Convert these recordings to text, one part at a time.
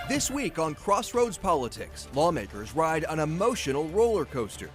This week on Crossroads Politics, lawmakers ride an emotional roller coaster.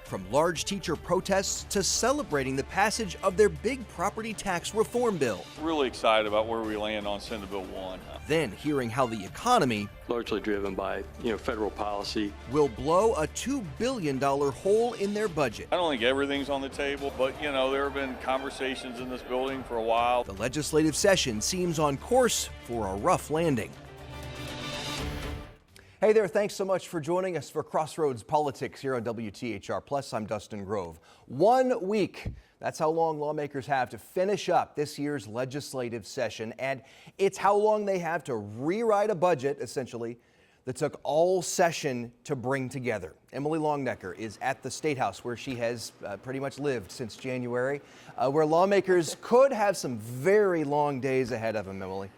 From large teacher protests to celebrating the passage of their big property tax reform bill. Really excited about where we land on Senate Bill 1. Then hearing how the economy, largely driven by federal policy, will blow a $2 billion hole in their budget. I don't think everything's on the table, but there have been conversations in this building for a while. The legislative session seems on course for a rough landing. Hey there, thanks so much for joining us for Crossroads Politics here on WTHR Plus. I'm Dustin Grove. 1 week, that's how long lawmakers have to finish up this year's legislative session, and it's how long they have to rewrite a budget, essentially, that took all session to bring together. Emily Longnecker is at the State House, where she has pretty much lived since January, where lawmakers could have some very long days ahead of them, Emily.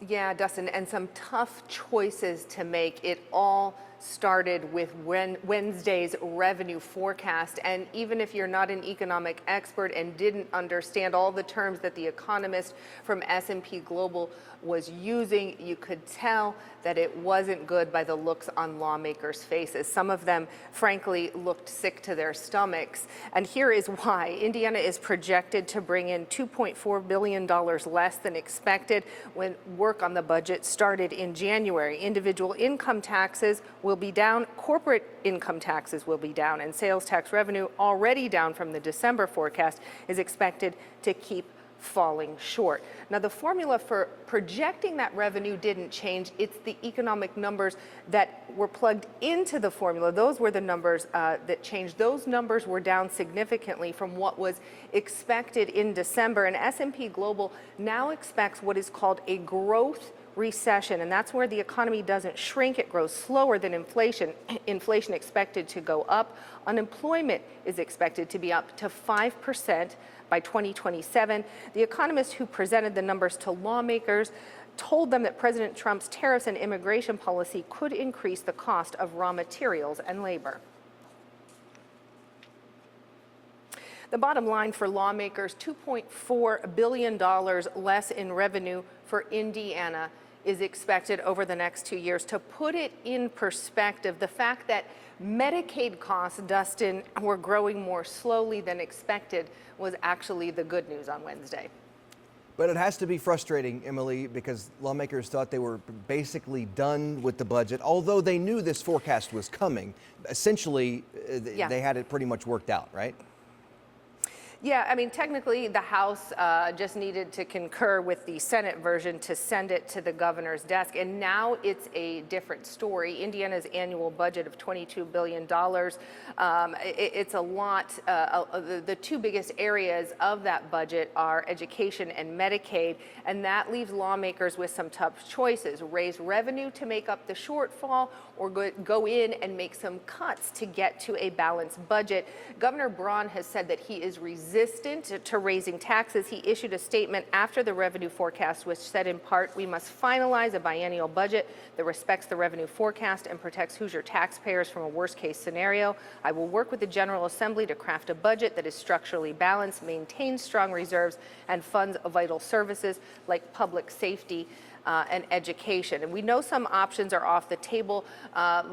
Yeah, Dustin, and some tough choices to make. It all started with Wednesday's revenue forecast. And even if you're not an economic expert and didn't understand all the terms that the economist from S&P Global was using, you could tell that it wasn't good by the looks on lawmakers' faces. Some of them, frankly, looked sick to their stomachs. And here is why. Indiana is projected to bring in $2.4 billion less than expected when work on the budget started in January. Individual income taxes will be down, corporate income taxes will be down, and sales tax revenue, already down from the December forecast, is expected to keep falling short. Now, the formula for projecting that revenue didn't change. It's the economic numbers that were plugged into the formula. Those were the numbers that changed. Those numbers were down significantly from what was expected in December, and S&P Global now expects what is called a growth recession, and that's where the economy doesn't shrink, it grows slower than inflation. Inflation expected to go up. Unemployment is expected to be up to 5% by 2027. The economist who presented the numbers to lawmakers told them that President Trump's tariffs and immigration policy could increase the cost of raw materials and labor. The bottom line for lawmakers, $2.4 billion less in revenue for Indiana is expected over the next 2 years. To put it in perspective, the fact that Medicaid costs, Dustin, were growing more slowly than expected was actually the good news on Wednesday. But it has to be frustrating, Emily, because lawmakers thought they were basically done with the budget, although they knew this forecast was coming. Essentially, they had it pretty much worked out, right? Yeah, I mean, technically, the House just needed to concur with the Senate version to send it to the governor's desk. And now it's a different story. Indiana's annual budget of $22 billion. It's a lot. The two biggest areas of that budget are education and Medicaid. And that leaves lawmakers with some tough choices. Raise revenue to make up the shortfall, or go in and make some cuts to get to a balanced budget. Governor Braun has said that he is resistant to raising taxes. He issued a statement after the revenue forecast, which said in part, "We must finalize a biennial budget that respects the revenue forecast and protects Hoosier taxpayers from a worst-case scenario. I will work with the General Assembly to craft a budget that is structurally balanced, maintains strong reserves, and funds vital services like public safety and education." And we know some options are off the table,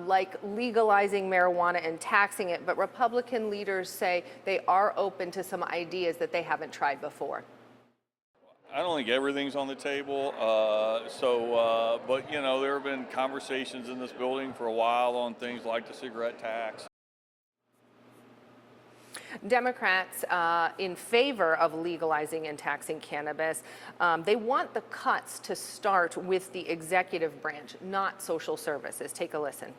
like legalizing marijuana and taxing it, but Republican leaders say they are open to some ideas that they haven't tried before. I don't think everything's on the table, but there have been conversations in this building for a while on things like the cigarette tax. Democrats in favor of legalizing and taxing cannabis. They want the cuts to start with the executive branch, not social services. Take a listen.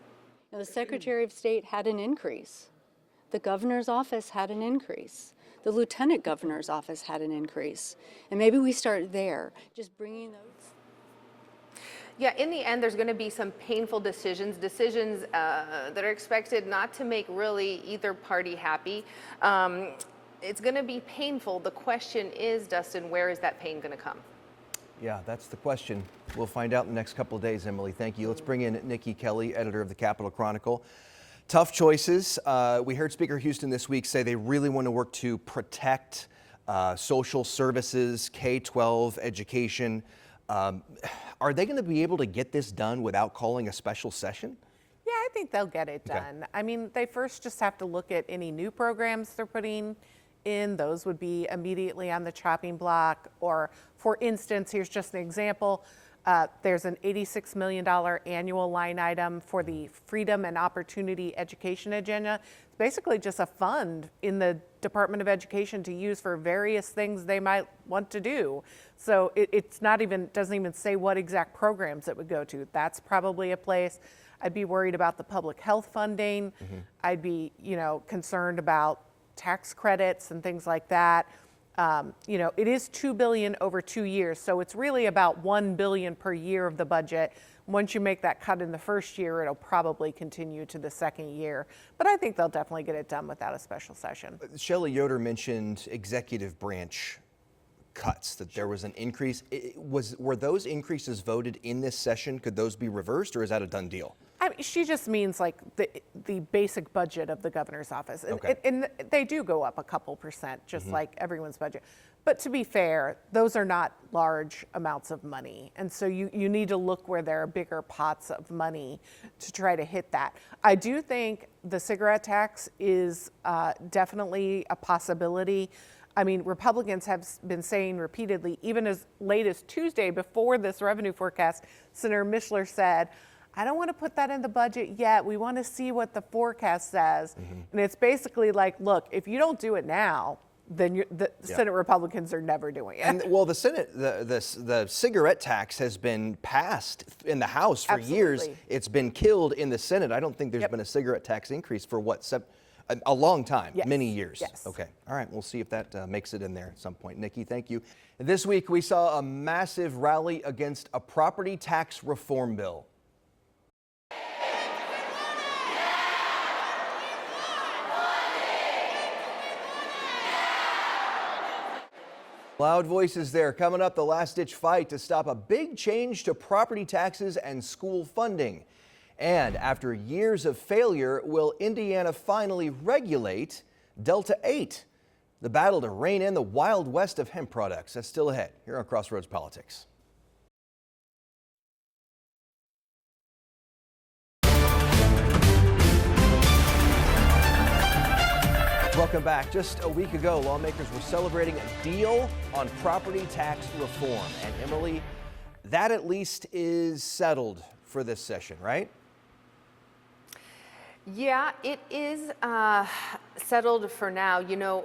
Now, the Secretary of State had an increase. The governor's office had an increase. The lieutenant governor's office had an increase. And maybe we start there, just bringing those. Yeah, in the end, there's going to be some painful decisions that are expected not to make really either party happy. It's going to be painful. The question is, Dustin, where is that pain going to come? Yeah, that's the question. We'll find out in the next couple of days, Emily. Thank you. Let's bring in Nikki Kelly, editor of the Capitol Chronicle. Tough choices. We heard Speaker Houston this week say they really want to work to protect social services, K-12 education. Are they going to be able to get this done without calling a special session? Yeah, I think they'll get it done. I mean, they first just have to look at any new programs they're putting in. Those would be immediately on the chopping block. Or, for instance, here's just an example. There's an $86 million annual line item for the Freedom and Opportunity Education Agenda. It's basically just a fund in the Department of Education to use for various things they might want to do. So it's not even, doesn't even say what exact programs it would go to. That's probably a place. I'd be worried about the public health funding. I'd be, concerned about tax credits and things like that. It is $2 billion over 2 years, so it's really about $1 billion per year of the budget. Once you make that cut in the first year, it'll probably continue to the second year. But I think they'll definitely get it done without a special session. Shelley Yoder mentioned executive branch cuts, that there was an increase. Were those increases voted in this session? Could those be reversed, or is that a done deal? I mean, she just means like the basic budget of the governor's office. Okay. And they do go up a couple percent, just like everyone's budget. But to be fair, those are not large amounts of money. And so you need to look where there are bigger pots of money to try to hit that. I do think the cigarette tax is definitely a possibility. I mean, Republicans have been saying repeatedly, even as late as Tuesday before this revenue forecast, Senator Mishler said, I don't want to put that in the budget yet. We want to see what the forecast says. And it's basically like, look, if you don't do it now, then the Senate Republicans are never doing it. And well, the Senate, the cigarette tax has been passed in the House for years. It's been killed in the Senate. I don't think there's been a cigarette tax increase for a long time, many years. Yes. Okay. All right. We'll see if that makes it in there at some point. Nikki, thank you. This week, we saw a massive rally against a property tax reform bill. Loud voices there. Coming up, the last-ditch fight to stop a big change to property taxes and school funding. And after years of failure, will Indiana finally regulate Delta 8? The battle to rein in the Wild West of hemp products. That's still ahead here on Crossroads Politics. Welcome back. Just a week ago, lawmakers were celebrating a deal on property tax reform. And Emily, that at least is settled for this session, right? Yeah, it is settled for now.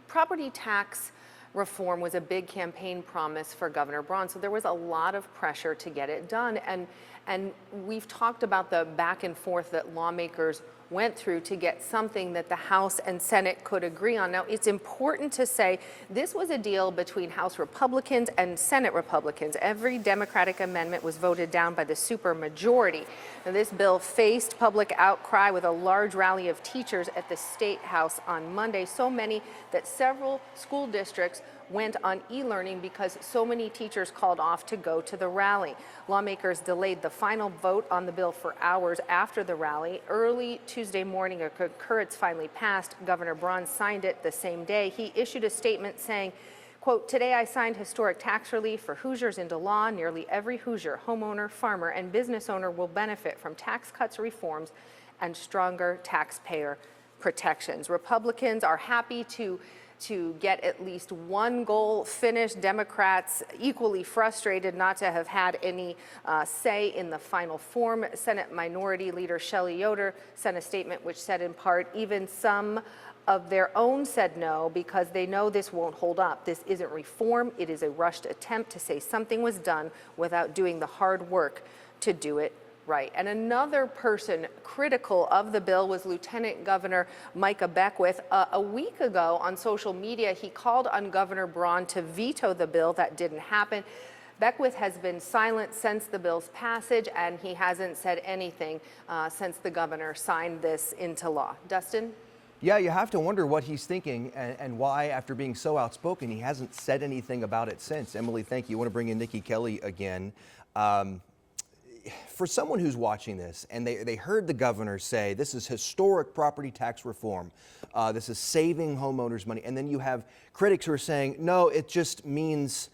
Property tax reform was a big campaign promise for Governor Braun, so there was a lot of pressure to get it done. And we've talked about the back and forth that lawmakers went through to get something that the House and Senate could agree on. Now, it's important to say this was a deal between House Republicans and Senate Republicans. Every Democratic amendment was voted down by the supermajority. Now, this bill faced public outcry with a large rally of teachers at the State House on Monday, so many that several school districts went on e-learning because so many teachers called off to go to the rally. Lawmakers delayed the final vote on the bill for hours after the rally. Early Tuesday morning, a concurrence finally passed. Governor Braun signed it the same day. He issued a statement saying, quote, "Today I signed historic tax relief for Hoosiers into law. Nearly every Hoosier, homeowner, farmer, and business owner will benefit from tax cuts, reforms, and stronger taxpayer protections." Republicans are happy to get at least one goal finished. Democrats equally frustrated not to have had any say in the final form. Senate Minority Leader Shelley Yoder sent a statement which said in part, even some of their own said no because they know this won't hold up. This isn't reform. It is a rushed attempt to say something was done without doing the hard work to do it right. And another person critical of the bill was Lieutenant Governor Micah Beckwith. A week ago on social media, he called on Governor Braun to veto the bill. That didn't happen. Beckwith has been silent since the bill's passage, and he hasn't said anything since the governor signed this into law. Dustin? Yeah, you have to wonder what he's thinking and why, after being so outspoken, he hasn't said anything about it since. Emily, thank you. I want to bring in Nikki Kelly again. for someone who's watching this and they heard the governor say this is historic property tax reform, this is saving homeowners money, and then you have critics who are saying, no, it just means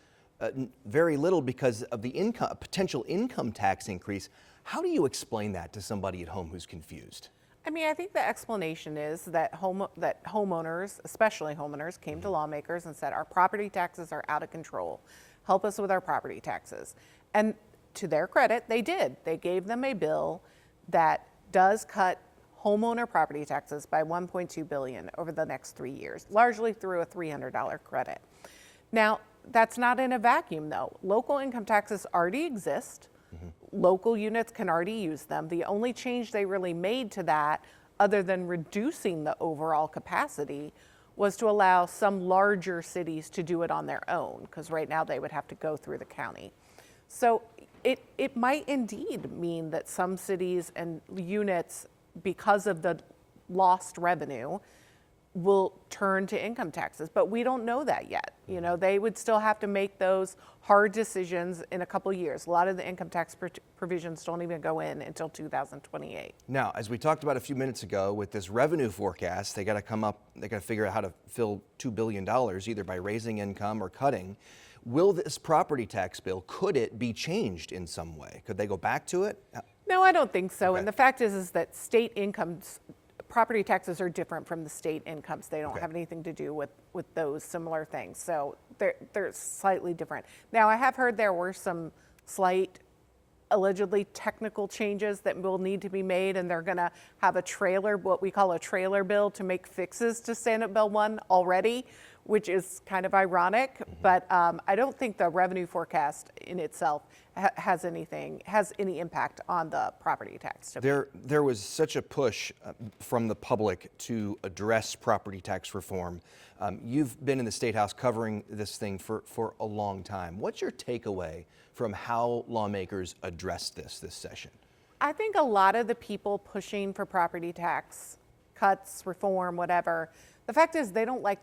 very little because of the potential income tax increase. How do you explain that to somebody at home who's confused? I mean, I think the explanation is that homeowners, especially homeowners, came to lawmakers and said, our property taxes are out of control. Help us with our property taxes. And to their credit, they did. They gave them a bill that does cut homeowner property taxes by $1.2 billion over the next 3 years, largely through a $300 credit. Now, that's not in a vacuum, though. Local income taxes already exist. Local units can already use them. The only change they really made to that, other than reducing the overall capacity, was to allow some larger cities to do it on their own, because right now they would have to go through the county. So it might indeed mean that some cities and units, because of the lost revenue, will turn to income taxes, but we don't know that yet. You know, they would still have to make those hard decisions in a couple of years. A lot of the income tax provisions don't even go in until 2028. Now, as we talked about a few minutes ago, with this revenue forecast, they got to figure out how to fill $2 billion, either by raising income or cutting. Will this property tax bill, could it be changed in some way? Could they go back to it? No, I don't think so. Okay. And the fact is that state incomes, property taxes are different from the state incomes. They don't have anything to do with those similar things. So they're slightly different. Now, I have heard there were some slight, allegedly technical changes that will need to be made, and they're going to have a trailer, what we call a trailer bill, to make fixes to Senate Bill 1 already, which is kind of ironic. But I don't think the revenue forecast in itself has any impact on the property tax. There was such a push from the public to address property tax reform. You've been in the State House covering this thing for a long time. What's your takeaway from how lawmakers addressed this session? I think a lot of the people pushing for property tax cuts, reform, whatever, the fact is they don't like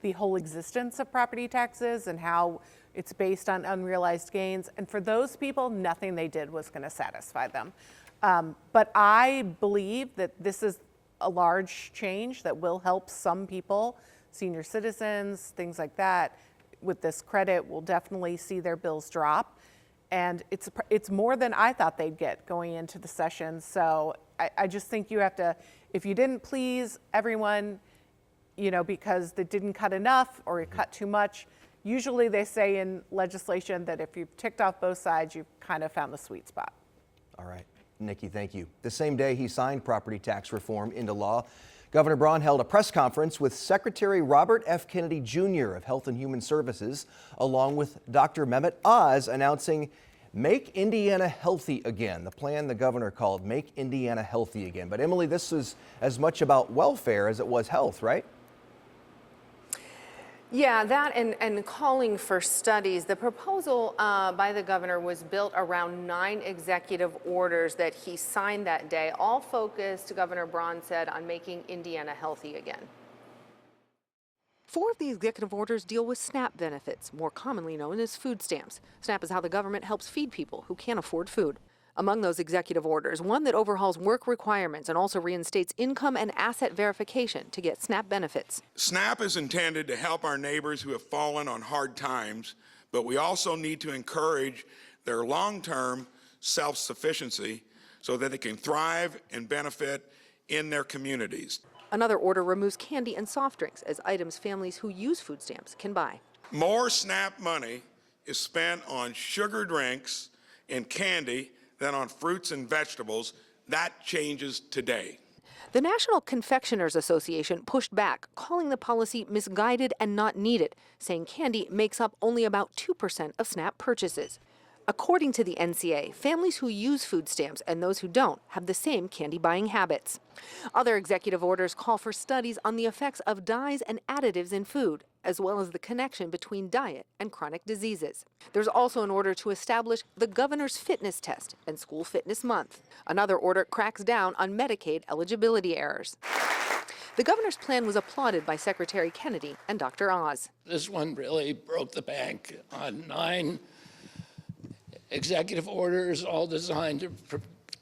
the whole existence of property taxes and how it's based on unrealized gains. And for those people, nothing they did was going to satisfy them. But I believe that this is a large change that will help some people, senior citizens, things like that. With this credit, we'll definitely see their bills drop. And it's more than I thought they'd get going into the session. So I just think you have to, if you didn't please everyone, you know, because they didn't cut enough or it cut too much, usually they say in legislation that if you've ticked off both sides, you've kind of found the sweet spot. All right. Nikki, thank you. The same day he signed property tax reform into law, Governor Braun held a press conference with Secretary Robert F. Kennedy Jr. of Health and Human Services, along with Dr. Mehmet Oz, announcing Make Indiana Healthy Again, the plan the governor called Make Indiana Healthy Again. But Emily, this is as much about welfare as it was health, right? Yeah, that and calling for studies. The proposal by the governor was built around 9 executive orders that he signed that day, all focused, Governor Braun said, on making Indiana healthy again. 4 of the executive orders deal with SNAP benefits, more commonly known as food stamps. SNAP is how the government helps feed people who can't afford food. Among those executive orders, one that overhauls work requirements and also reinstates income and asset verification to get SNAP benefits. SNAP is intended to help our neighbors who have fallen on hard times, but we also need to encourage their long-term self-sufficiency so that they can thrive and benefit in their communities. Another order removes candy and soft drinks as items families who use food stamps can buy. More SNAP money is spent on sugar drinks and candy than on fruits and vegetables. That changes today. The National Confectioners Association pushed back, calling the policy misguided and not needed, saying candy makes up only about 2% of SNAP purchases. According to the NCA, families who use food stamps and those who don't have the same candy buying habits. Other executive orders call for studies on the effects of dyes and additives in food, as well as the connection between diet and chronic diseases. There's also an order to establish the governor's fitness test and school fitness month. Another order cracks down on Medicaid eligibility errors. The governor's plan was applauded by Secretary Kennedy and Dr. Oz. This one really broke the bank on 9 executive orders all designed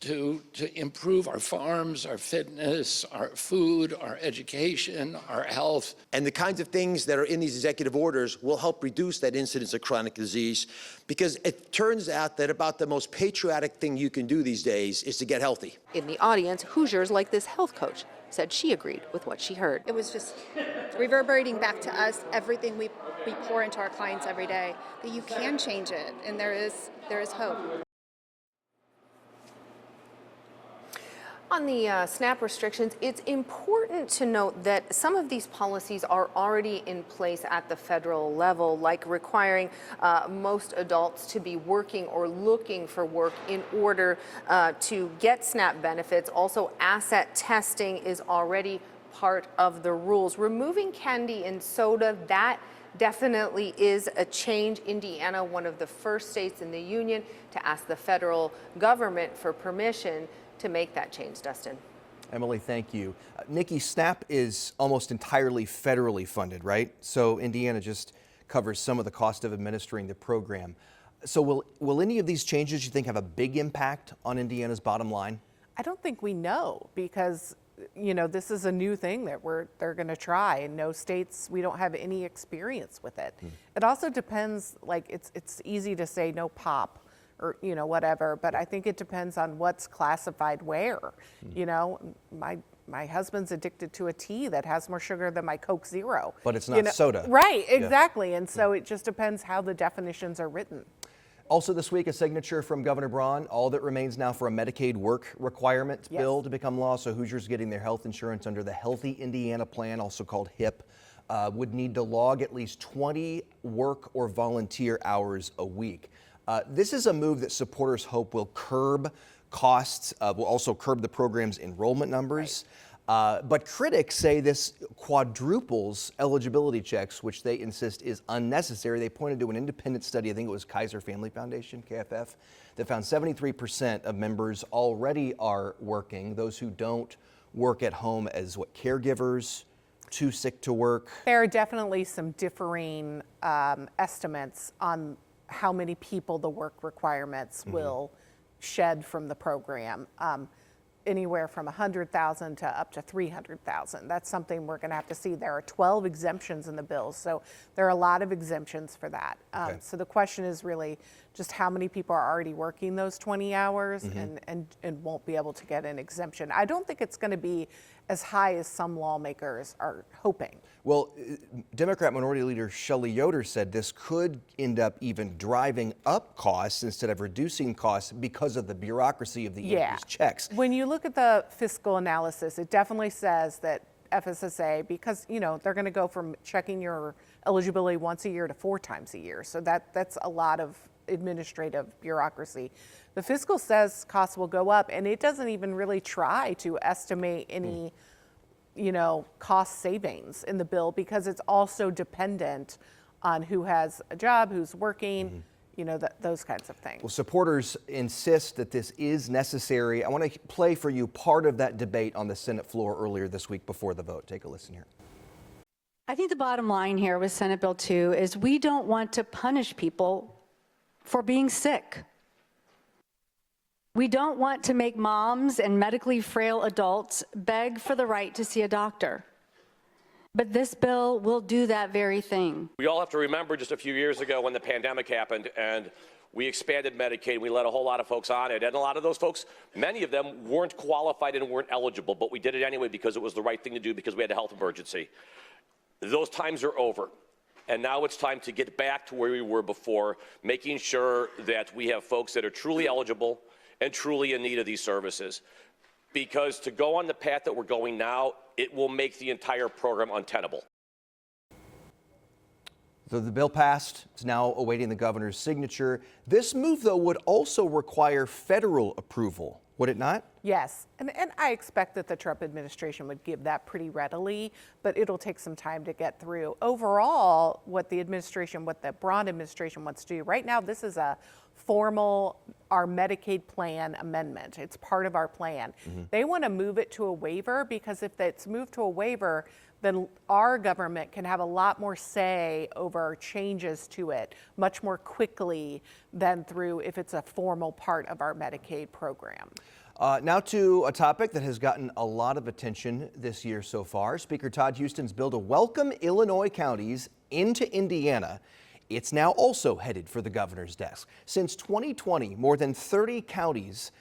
to improve our farms, our fitness, our food, our education, our health. And the kinds of things that are in these executive orders will help reduce that incidence of chronic disease, because it turns out that about the most patriotic thing you can do these days is to get healthy. In the audience, Hoosiers like this health coach said she agreed with what she heard. It was just reverberating back to us everything we pour into our clients every day, that you can change it, and there is hope. On the SNAP restrictions, it's important to note that some of these policies are already in place at the federal level, like requiring most adults to be working or looking for work in order to get SNAP benefits. Also, asset testing is already part of the rules. Removing candy and soda, that definitely is a change. Indiana, one of the first states in the union to ask the federal government for permission to make that change. Dustin. Emily, thank you. Nikki, SNAP is almost entirely federally funded, right? So Indiana just covers some of the cost of administering the program. So will any of these changes, you think, have a big impact on Indiana's bottom line? I don't think we know, because this is a new thing that they're going to try. In no states, we don't have any experience with it. It also depends, like it's easy to say no pop or whatever, but I think it depends on what's classified where. My husband's addicted to a tea that has more sugar than my Coke Zero. But it's not soda. Right, exactly. Yeah. And so it just depends how the definitions are written. Also this week, a signature from Governor Braun. All that remains now for a Medicaid work requirement bill to become law. So Hoosiers getting their health insurance under the Healthy Indiana Plan, also called HIP, would need to log at least 20 work or volunteer hours a week. This is a move that supporters hope will curb costs, will also curb the program's enrollment numbers. But critics say this quadruples eligibility checks, which they insist is unnecessary. They pointed to an independent study, I think it was Kaiser Family Foundation, KFF, that found 73% of members already are working. Those who don't work at home as caregivers, too sick to work. There are definitely some differing estimates on how many people the work requirements will shed from the program. Anywhere from 100,000 to up to 300,000. That's something we're going to have to see. There are 12 exemptions in the bill, so there are a lot of exemptions for that. So the question is really just how many people are already working those 20 hours and won't be able to get an exemption. I don't think it's going to be as high as some lawmakers are hoping. Well, Democrat Minority Leader Shelley Yoder said this could end up even driving up costs instead of reducing costs because of the bureaucracy of the increased checks. When you look at the fiscal analysis, it definitely says that FSSA, because they're going to go from checking your eligibility once a year to 4 times a year. So that's a lot of administrative bureaucracy. The fiscal says costs will go up, and it doesn't even really try to estimate any cost savings in the bill, because it's also dependent on who has a job, who's working, those kinds of things. Well, supporters insist that this is necessary. I want to play for you part of that debate on the Senate floor earlier this week before the vote. Take a listen here. I think the bottom line here with Senate Bill 2 is we don't want to punish people for being sick. We don't want to make moms and medically frail adults beg for the right to see a doctor. But this bill will do that very thing. We all have to remember just a few years ago when the pandemic happened and we expanded Medicaid. We let a whole lot of folks on it. And a lot of those folks, many of them weren't qualified and weren't eligible, but we did it anyway because it was the right thing to do because we had a health emergency. Those times are over. And now it's time to get back to where we were before, making sure that we have folks that are truly eligible and truly in need of these services. Because to go on the path that we're going now, it will make the entire program untenable. So the bill passed. It's now awaiting the governor's signature. This move, though, would also require federal approval, would it not? Yes, and I expect that the Trump administration would give that pretty readily, but it'll take some time to get through. Overall, what the Braun administration wants to do right now, this is a formal, our Medicaid plan amendment. It's part of our plan. They want to move it to a waiver, because if it's moved to a waiver, then our government can have a lot more say over changes to it much more quickly than through if it's a formal part of our Medicaid program. Now to a topic that has gotten a lot of attention this year so far. Speaker Todd Huston's bill to welcome Illinois counties into Indiana. It's now also headed for the governor's desk. Since 2020, more than 30 counties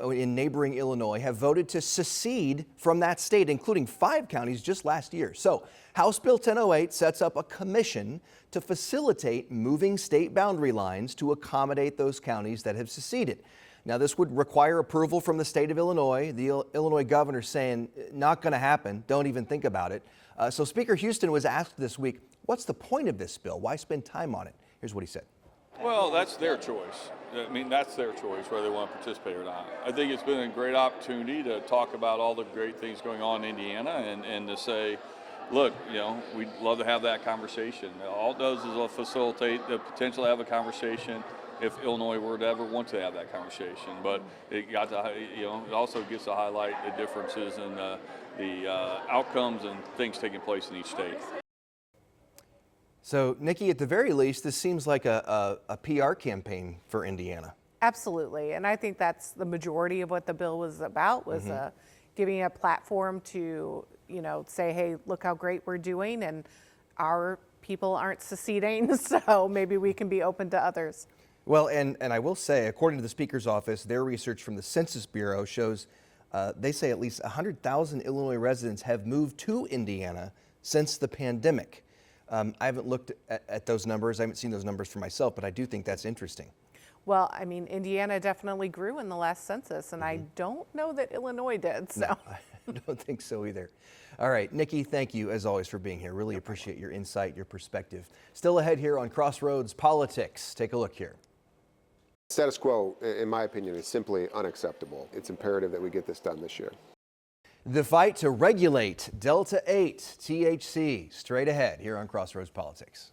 in neighboring Illinois have voted to secede from that state, including 5 counties just last year. So House Bill 1008 sets up a commission to facilitate moving state boundary lines to accommodate those counties that have seceded. Now, this would require approval from the state of Illinois. The Illinois governor saying, not going to happen, don't even think about it. So Speaker Huston was asked this week, what's the point of this bill? Why spend time on it? Here's what he said. Well, that's their choice. I mean, that's their choice whether they want to participate or not. I think it's been a great opportunity to talk about all the great things going on in Indiana and to say, look, you know, we'd love to have that conversation. All it does is facilitate the potential to have a conversation if Illinois were to ever want to have that conversation. But it got to, you know, it also gets to highlight the differences in the outcomes and things taking place in each state. So, Nikki, at the very least, this seems like a PR campaign for Indiana. Absolutely, and I think that's the majority of what the bill was about, was giving a platform to, you know, say, hey, look how great we're doing, and our people aren't seceding, so maybe we can be open to others. Well, and I will say, according to the Speaker's office, their research from the Census Bureau shows they say at least 100,000 Illinois residents have moved to Indiana since the pandemic. I haven't looked at those numbers. I haven't seen those numbers for myself, but I do think that's interesting. Well, I mean, Indiana definitely grew in the last census, and I don't know that Illinois did. So. No, I don't think so either. All right, Nikki, thank you as always for being here. Really appreciate your insight, your perspective. Still ahead here on Crossroads Politics. Take a look here. Status quo, in my opinion, is simply unacceptable. It's imperative that we get this done this year. The fight to regulate Delta 8 THC, straight ahead here on Crossroads Politics.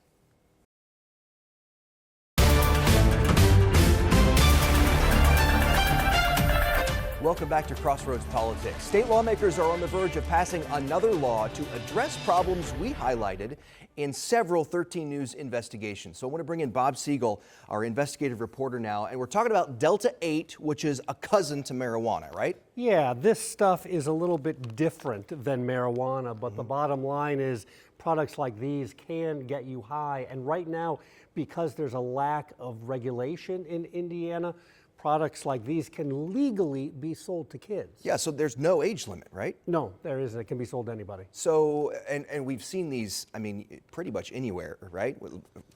Welcome back to Crossroads Politics. State lawmakers are on the verge of passing another law to address problems we highlighted in several 13 News investigations. So I want to bring in Bob Siegel, our investigative reporter now, and we're talking about Delta 8, which is a cousin to marijuana, right? Yeah, this stuff is a little bit different than marijuana, but the bottom line is products like these can get you high. And right now, because there's a lack of regulation in Indiana, products like these can legally be sold to kids. Yeah, so there's no age limit, right? No, there isn't. It can be sold to anybody. So, and we've seen these, I mean, pretty much anywhere, right?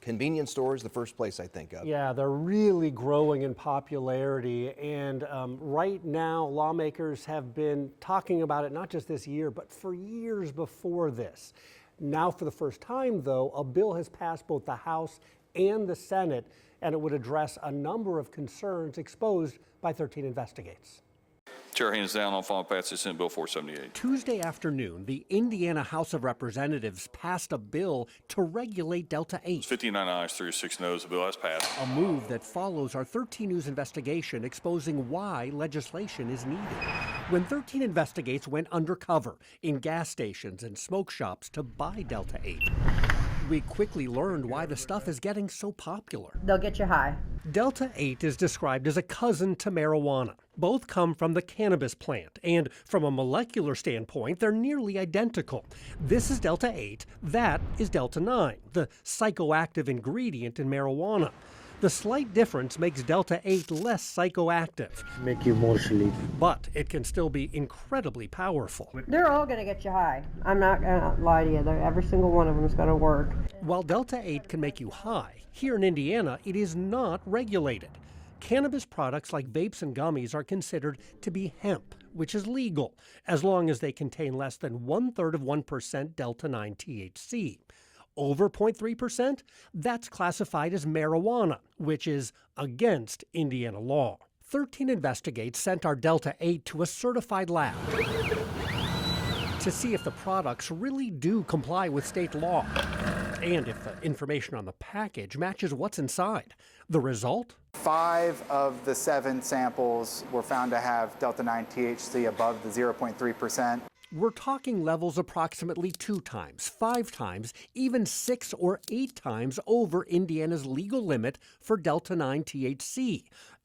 Convenience stores, the first place I think of. Yeah, they're really growing in popularity. And right now, lawmakers have been talking about it, not just this year, but for years before this. Now, for the first time, though, a bill has passed both the House and the Senate, and it would address a number of concerns exposed by 13 Investigates. Chair, hands down on final passage Senate Bill 478. Tuesday afternoon, the Indiana House of Representatives passed a bill to regulate Delta 8. 59 ayes, 36 noes. The bill has passed. A move that follows our 13 News investigation exposing why legislation is needed. When 13 Investigates went undercover in gas stations and smoke shops to buy Delta 8. We quickly learned why the stuff is getting so popular. They'll get you high. Delta 8 is described as a cousin to marijuana. Both come from the cannabis plant, and from a molecular standpoint, they're nearly identical. This is Delta 8, that is Delta 9, the psychoactive ingredient in marijuana. The slight difference makes Delta 8 less psychoactive. Make you more sleepy. But it can still be incredibly powerful. They're all going to get you high. I'm not going to lie to you. Every single one of them is going to work. While Delta 8 can make you high, here in Indiana, it is not regulated. Cannabis products like vapes and gummies are considered to be hemp, which is legal, as long as they contain less than 1/3 of 1% Delta 9 THC. Over 0.3%, that's classified as marijuana, which is against Indiana law. 13 Investigates sent our Delta 8 to a certified lab to see if the products really do comply with state law and if the information on the package matches what's inside. The result? 5 of the 7 samples were found to have Delta 9 THC above the 0.3%. We're talking levels approximately 2 times, 5 times, even 6 or 8 times over Indiana's legal limit for Delta 9 THC,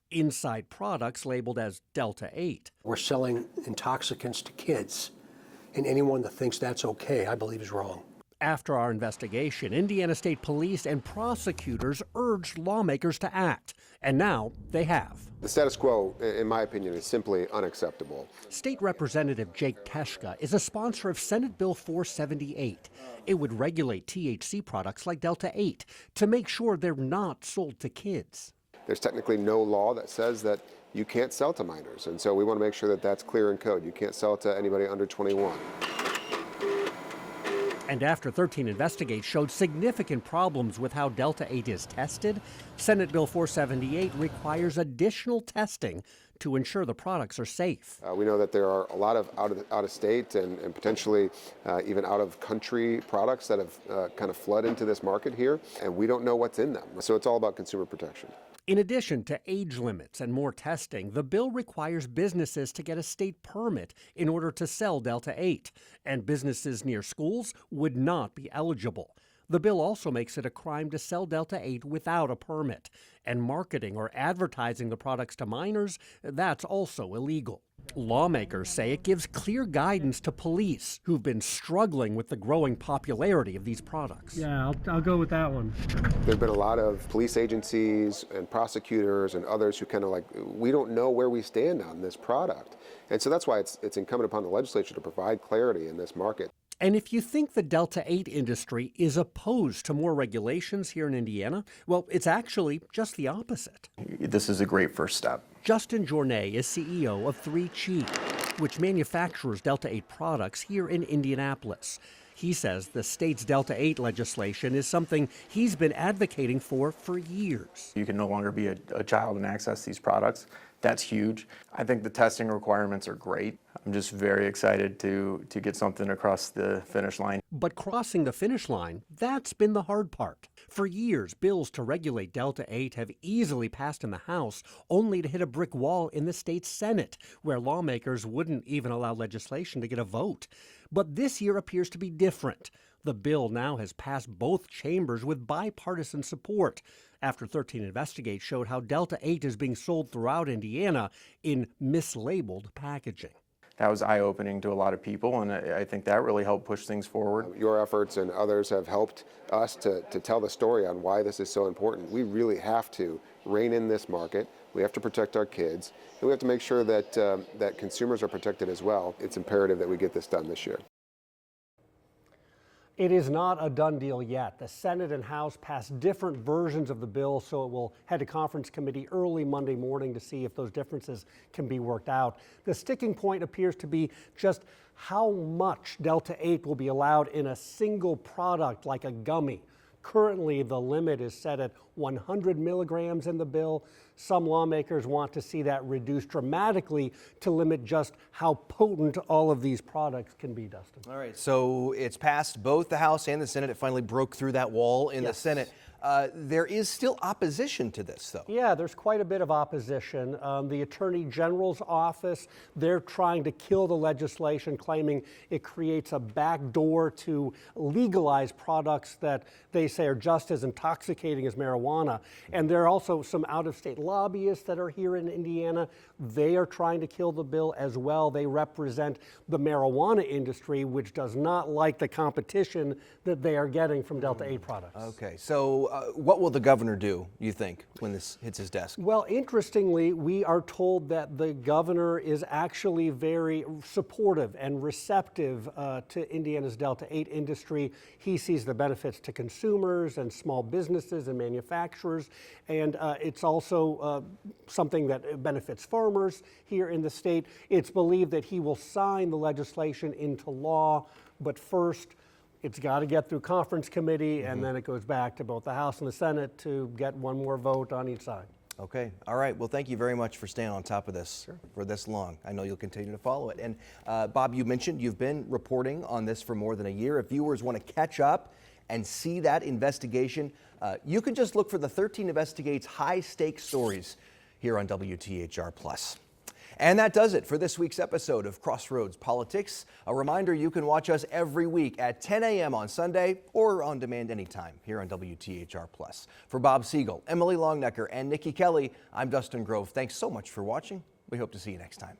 inside products labeled as Delta 8. We're selling intoxicants to kids, and anyone that thinks that's okay, I believe, is wrong. After our investigation, Indiana State Police and prosecutors urged lawmakers to act, and now they have. The status quo, in my opinion, is simply unacceptable. State Representative Jake Teschka is a sponsor of Senate Bill 478. It would regulate THC products like Delta 8 to make sure they're not sold to kids. There's technically no law that says that you can't sell to minors, and so we want to make sure that that's clear in code. You can't sell to anybody under 21. And after 13 Investigates showed significant problems with how Delta 8 is tested, Senate Bill 478 requires additional testing to ensure the products are safe. We know that there are a lot of out-of-state and potentially even out-of-country products that have kind of flood into this market here, and we don't know what's in them. So it's all about consumer protection. In addition to age limits and more testing, the bill requires businesses to get a state permit in order to sell Delta 8, and businesses near schools would not be eligible. The bill also makes it a crime to sell Delta 8 without a permit, and marketing or advertising the products to minors, that's also illegal. Lawmakers say it gives clear guidance to police who've been struggling with the growing popularity of these products. Yeah, I'll go with that one. There have been a lot of police agencies and prosecutors and others who kind of we don't know where we stand on this product. And so that's why it's incumbent upon the legislature to provide clarity in this market. And if you think the Delta 8 industry is opposed to more regulations here in Indiana, well, it's actually just the opposite. This is a great first step. Justin Journay is CEO of 3 Cheap, which manufactures Delta 8 products here in Indianapolis. He says the state's Delta 8 legislation is something he's been advocating for years. You can no longer be a child and access these products. That's huge. I think the testing requirements are great. I'm just very excited to get something across the finish line. But crossing the finish line, that's been the hard part. For years, bills to regulate Delta 8 have easily passed in the House, only to hit a brick wall in the state Senate, where lawmakers wouldn't even allow legislation to get a vote. But this year appears to be different. The bill now has passed both chambers with bipartisan support, after 13 Investigates showed how Delta 8 is being sold throughout Indiana in mislabeled packaging. That was eye-opening to a lot of people, and I think that really helped push things forward. Your efforts and others have helped us to tell the story on why this is so important. We really have to rein in this market. We have to protect our kids, and we have to make sure that, that consumers are protected as well. It's imperative that we get this done this year. It is not a done deal yet. The Senate and House passed different versions of the bill, so it will head to conference committee early Monday morning to see if those differences can be worked out. The sticking point appears to be just how much Delta 8 will be allowed in a single product like a gummy. Currently, the limit is set at 100 milligrams in the bill. Some lawmakers want to see that reduced dramatically to limit just how potent all of these products can be, Dustin. All right, so it's passed both the House and the Senate. It finally broke through that wall in the Senate. There is still opposition to this, though. Yeah, there's quite a bit of opposition. The Attorney General's office, they're trying to kill the legislation, claiming it creates a backdoor to legalize products that they say are just as intoxicating as marijuana. And there are also some out-of-state lobbyists that are here in Indiana. They are trying to kill the bill as well. They represent the marijuana industry, which does not like the competition that they are getting from Delta 8 products. Okay, so what will the governor do, you think, when this hits his desk? Well, interestingly, we are told that the governor is actually very supportive and receptive to Indiana's Delta 8 industry. He sees the benefits to consumers and small businesses and manufacturers, and it's also something that benefits farmers here in the state. It's believed that he will sign the legislation into law, but first, it's got to get through conference committee, and then it goes back to both the House and the Senate to get one more vote on each side. Okay. All right. Well, thank you very much for staying on top of this for this long. I know you'll continue to follow it. And Bob, you mentioned you've been reporting on this for more than a year. If viewers want to catch up and see that investigation, you can just look for the 13 Investigates high-stakes stories here on WTHR+. And that does it for this week's episode of Crossroads Politics. A reminder, you can watch us every week at 10 a.m. on Sunday or on demand anytime here on WTHR+. For Bob Siegel, Emily Longnecker, and Nikki Kelly, I'm Dustin Grove. Thanks so much for watching. We hope to see you next time.